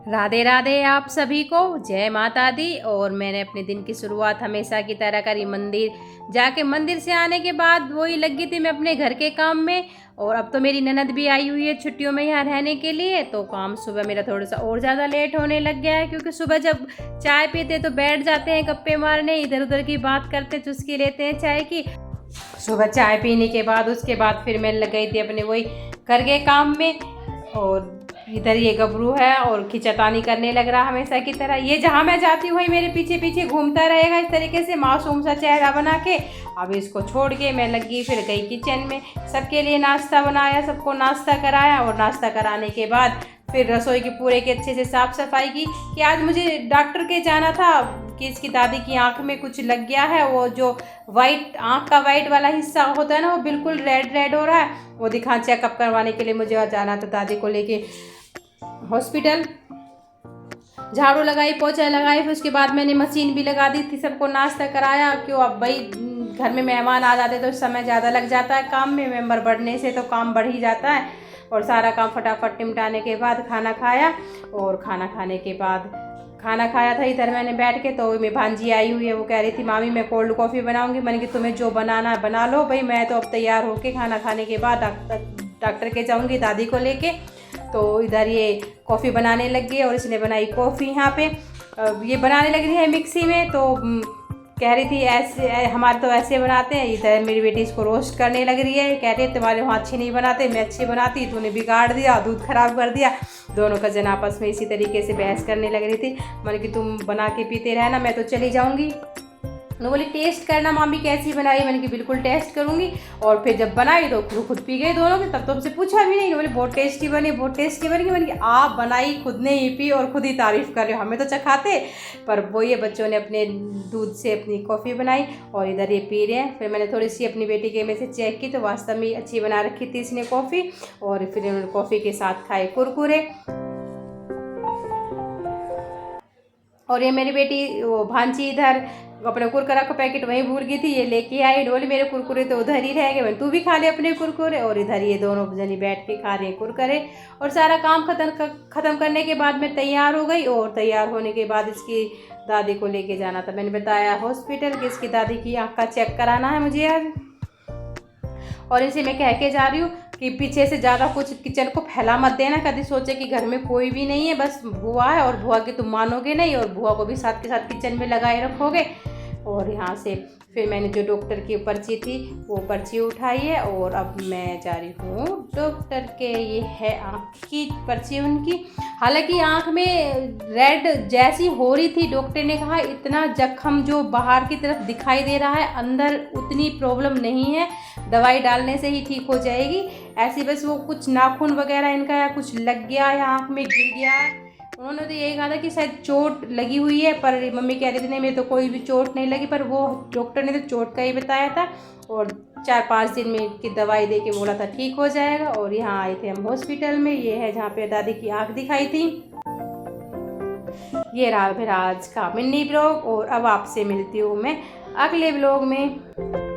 राधे राधे आप सभी को, जय माता दी। और मैंने अपने दिन की शुरुआत हमेशा की तरह करी। मंदिर से आने के बाद वही लगी थी मैं अपने घर के काम में। और अब तो मेरी ननद भी आई हुई है छुट्टियों में यहाँ रहने के लिए, तो काम सुबह मेरा थोड़ा सा और ज़्यादा लेट होने लग गया है, क्योंकि सुबह जब चाय पीते तो बैठ जाते हैं गप्पे मारने, इधर उधर की बात करते, चुस्की लेते हैं चाय की। सुबह चाय पीने के बाद उसके बाद फिर मैं लग गई थी अपने वही घर के काम में। और इधर ये गबरू है और खिंचातानी करने लग रहा हमेशा की तरह। ये जहाँ मैं जाती हूँ वही मेरे पीछे पीछे घूमता रहेगा इस तरीके से मासूम सा चेहरा बना के। अब इसको छोड़ के मैं लगी फिर गई किचन में, सबके लिए नाश्ता बनाया, सबको नाश्ता कराया। और नाश्ता कराने के बाद फिर रसोई की पूरे के अच्छे से साफ़ सफाई की कि आज मुझे डॉक्टर के जाना था कि इसकी दादी की आंख में कुछ लग गया है। वो जो वाइट आंख का वाइट वाला हिस्सा होता है ना, वो बिल्कुल रेड रेड हो रहा है। वो दिखा चेकअप करवाने के लिए मुझे आज जाना था दादी को लेके हॉस्पिटल। झाड़ू लगाई, पोछा लगाई, फिर उसके बाद मैंने मशीन भी लगा दी थी, सबको नाश्ता कराया। क्यों अब भाई घर में मेहमान आ जाते तो समय ज़्यादा लग जाता है काम में, मेंबर बढ़ने से तो काम बढ़ ही जाता है। और सारा काम फटाफट निपटाने के बाद खाना खाया। और खाना खाने के बाद खाना खाया था इधर मैंने बैठ के, तो मेरी भांजी आई हुई है, वो कह रही थी मामी मैं कोल्ड कॉफ़ी बनाऊंगी। मैंने कि तुम्हें जो बनाना है बना लो भाई, मैं तो अब तैयार होके खाना खाने के बाद डॉक्टर के जाऊंगी दादी को लेके। तो इधर ये कॉफ़ी बनाने लग गई और इसने बनाई कॉफ़ी यहाँ पे। ये बनाने लग रही है मिक्सी में, तो कह रही थी ऐसे हमारे तो ऐसे बनाते हैं। इधर मेरी बेटी इसको रोस्ट करने लग रही है, कह रही है तुम्हारे वहाँ अच्छी नहीं बनाते, मैं अच्छी बनाती, तूने बिगाड़ दिया, दूध खराब कर दिया। दोनों कजन आपस में इसी तरीके से बहस करने लग रही थी। मैंने कि तुम बना के पीते रहना, मैं तो चली जाऊँगी। उन्होंने बोली टेस्ट करना मामी कैसी बनाई। मैंने कि बिल्कुल टेस्ट करूँगी। और फिर जब बनाई तो खुद पी गए दोनों के, तब तो हमसे पूछा भी नहीं। बोले बहुत टेस्टी बनी, बहुत टेस्टी बनी। मैंने कि आप बनाई खुद ने ही पी और खुद ही तारीफ़ कर रहे हो, हमें तो चखाते। पर वो ये बच्चों ने अपने दूध से अपनी कॉफ़ी बनाई और इधर ये पी रहे हैं। फिर मैंने थोड़ी सी अपनी बेटी के में से चेक की, तो वास्तव में अच्छी बना रखी थी इसने कॉफ़ी। और फिर उन्होंने कॉफ़ी के साथ खाए कुरकुरे। और ये मेरी बेटी वो भांजी इधर अपने कुरकुरा का पैकेट वहीं भूल गई थी, ये लेके आई। डोली मेरे कुरकुरे तो उधर ही रह गए, मैंने तू भी खा ले अपने कुरकुरे। और इधर ये दोनों जनी बैठ के खा रहे हैं कुरकुरे। और सारा काम ख़त्म करने के बाद मैं तैयार हो गई। और तैयार होने के बाद इसकी दादी को लेके जाना था, मैंने बताया हॉस्पिटल कि इसकी दादी की आँख का चेक कराना है मुझे आज। और इसे मैं कह के जा रही हूँ कि पीछे से ज़्यादा कुछ किचन को फैला मत देना, कभी सोचे कि घर में कोई भी नहीं है, बस बुआ है। और बुआ की तुम मानोगे नहीं, और बुआ को भी साथ के साथ किचन में लगाए रखोगे। और यहाँ से फिर मैंने जो डॉक्टर की पर्ची थी वो पर्ची उठाई है। और अब मैं जा रही हूँ डॉक्टर के, ये है आँख की पर्ची उनकी। हालांकि आँख में रेड जैसी हो रही थी, डॉक्टर ने कहा इतना जख्म जो बाहर की तरफ दिखाई दे रहा है, अंदर उतनी प्रॉब्लम नहीं है, दवाई डालने से ही ठीक हो जाएगी। ऐसी बस वो कुछ नाखून वगैरह इनका या कुछ लग गया या आँख में गिर गया है। उन्होंने तो यही कहा था कि शायद चोट लगी हुई है, पर मम्मी कह रही थी नहीं मेरे तो कोई भी चोट नहीं लगी। पर वो डॉक्टर ने तो चोट का ही बताया था। और 4-5 दिन में की दवाई दे के बोला था ठीक हो जाएगा। और यहाँ आए थे हम हॉस्पिटल में, ये है जहाँ पे दादी की आँख दिखाई थी। ये रहा फिर आज का मिनी ब्लॉग। और अब आपसे मिलती हूँ मैं अगले ब्लॉग में।